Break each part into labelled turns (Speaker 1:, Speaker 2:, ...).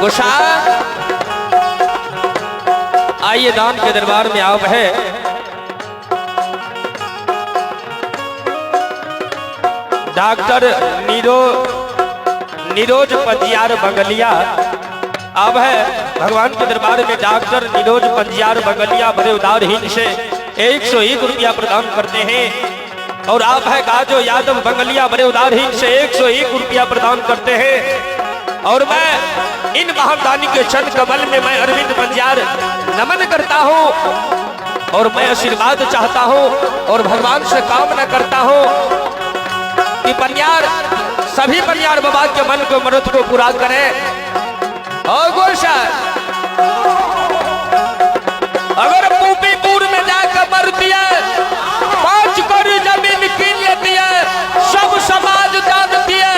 Speaker 1: गोसा आइए दान के दरबार में आप है। डॉक्टर नीरोज पंजियार बंगलिया अब है भगवान के दरबार में। डॉक्टर नीरोज पंजियार बंगलिया बड़े उदारहीन से 101 रुपया प्रदान करते हैं। और आप है गाजो यादव बंगलिया बड़े उदारहीन से 101 रुपया प्रदान करते हैं। और मैं इन महादानी के चरण कमल में मैं अरविंद पंजियार नमन करता हूँ और मैं आशीर्वाद चाहता हूँ और भगवान से कामना करता हूँ कि पंजियार सभी पंजियार बाबा के मन को मनोरथ को पूरा करें। और गोसा अगर पूपीपुर में जाकर मर दिया 5 करोड़ जमीन कीन लेती है, सब समाज दान दिए,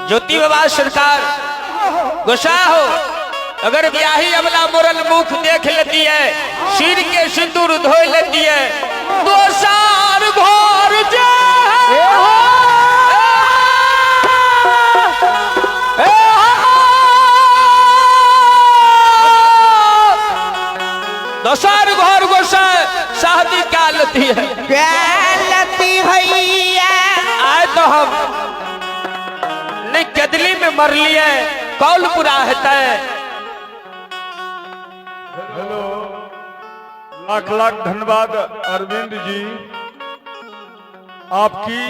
Speaker 1: ज्योति बाबा सरकार गोसा हो अगर ब्याही अमला मोरल मुख देख लेती है, सिर के सिंदूर धो लेती है, तो सार घोर दोसर घर गोसा शादी क्या लेती है,
Speaker 2: भैया
Speaker 1: आए तो हम नहीं कदली में मर लिए कौल पूरा है।
Speaker 3: हेलो, लाख लाख धन्यवाद अरविंद जी, आपकी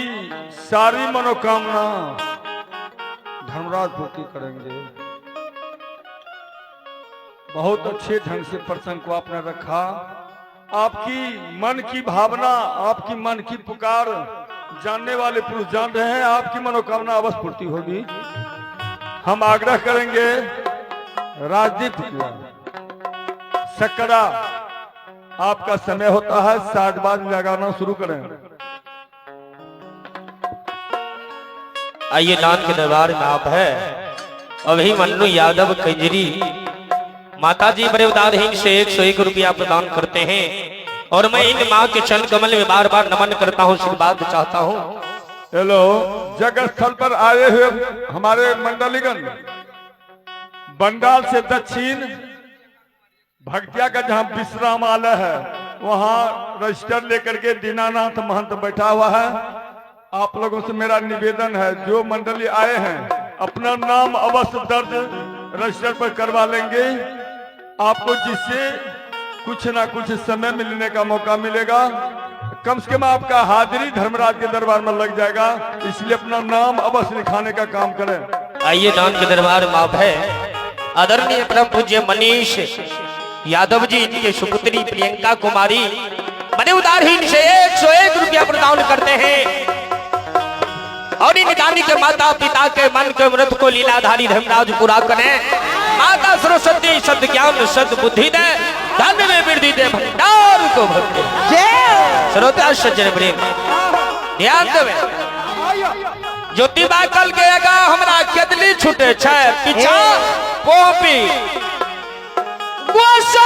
Speaker 3: सारी मनोकामना धर्मराज पूर्ति करेंगे। बहुत अच्छे ढंग से प्रसंग को आपने रखा। आपकी मन की भावना, आपकी मन की पुकार जानने वाले पुरुष जान रहे हैं। आपकी मनोकामना अवश्य पूर्ति होगी। हम आग्रह करेंगे राजदीप सकरा आपका समय होता है, साजबाज लगाना शुरू करें।
Speaker 1: आइए दान के दरबार में आप है अभी मन्नू यादव कंजरी माता जी बड़े उदारहीन से 101 रुपया प्रदान करते हैं और मैं इन माँ के चरण कमल में बार बार नमन करता हूँ, आशीर्वाद चाहता हूँ।
Speaker 3: हेलो, जगत स्थल पर आए हुए हमारे मंडलीगण बंगाल से दक्षिण भक्तिया का जहाँ विश्रामालय है वहाँ रजिस्टर लेकर के दीनानाथ महंत बैठा हुआ है। आप लोगों से मेरा निवेदन है, जो मंडली आए हैं अपना नाम अवश्य दर्ज रजिस्टर पर करवा लेंगे, आपको जिससे कुछ ना कुछ समय मिलने का मौका मिलेगा। कम से कम आपका हाजिरी धर्मराज के दरबार में लग जाएगा, इसलिए अपना नाम अवश्य लिखाने का काम करें।
Speaker 1: आइए दान के दरबार में आप है आदरणीय परम पूज्य मनीष यादव जी, इनके सुपुत्री प्रियंका कुमारी बड़े उदारहीन से 101 रुपया प्रदान करते हैं और इन दानी के माता पिता के मन के व्रत को लीलाधारी धर्मराज पूरा करें। माता सरस्वती सद ज्ञान सद बुद्धि दे, धन में वृद्धि दे, भंडार को भर दे। श्रोता सज्जन प्रेम ध्यान देवे, ज्योतिबा कल के आगा हमरा केदली छूटे छे पीछा पोपी गोसा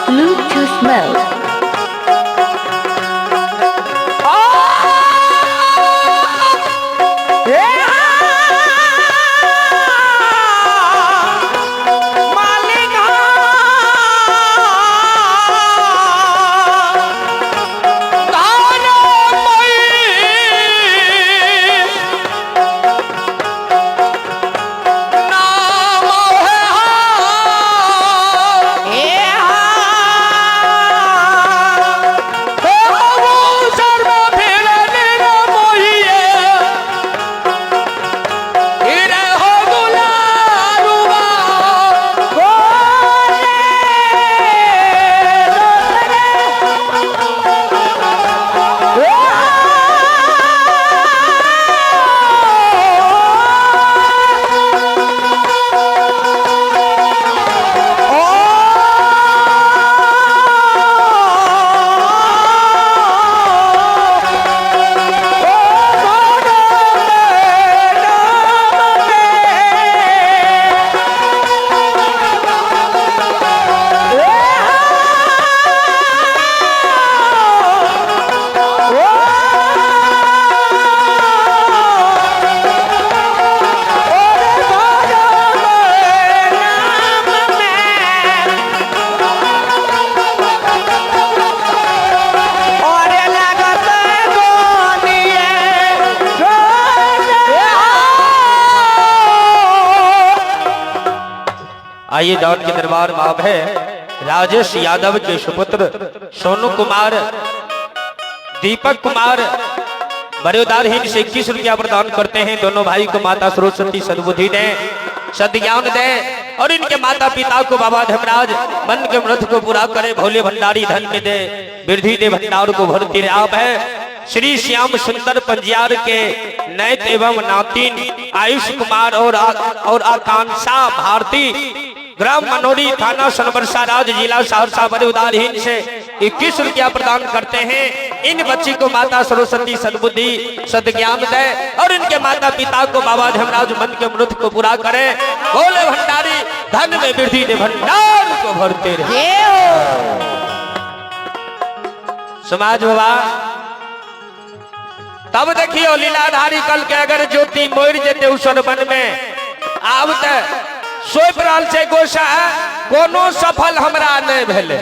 Speaker 2: Bluetooth mode.
Speaker 1: आइए जॉन के दरबार में आप है राजेश यादव के सुपुत्र सोनू कुमार दीपक कुमार बड़े उदारहीन से 21 रुपया प्रदान करते हैं। दोनों भाई को माता सरस्वती सद्बुद्धि दे, सद्ज्ञान दे और इनके माता पिता को बाबा धर्मराज मन के व्रत को पूरा करे। भोले भंडारी धन में दे, वृद्धि दे, भंडार को भरती रहे। आप है श्री श्याम सुंदर पंजियार के नैत एवं नातिन आयुष कुमार और आकांक्षा भारती, ग्राम मनोरी, थाना सनबरसा, राज्य जिला सहरसा, बड़े उदारहीन से 21 रुपया प्रदान करते हैं। इन बच्ची को माता सरस्वती सद्बुद्धि सद्ज्ञान दे और इनके माता पिता को बाबा धर्मराज मन के व्रत को पूरा करे। भोले भंडारी धन में वृद्धि दे, भंडार को भरते रहे। समाज बाबा तब देखियो लीलाधारी कल के अगर ज्योति मोर जेते उसन बन में आब ते सोप रहल छै गोसा कोनो सफल हमरा नहीं भेले।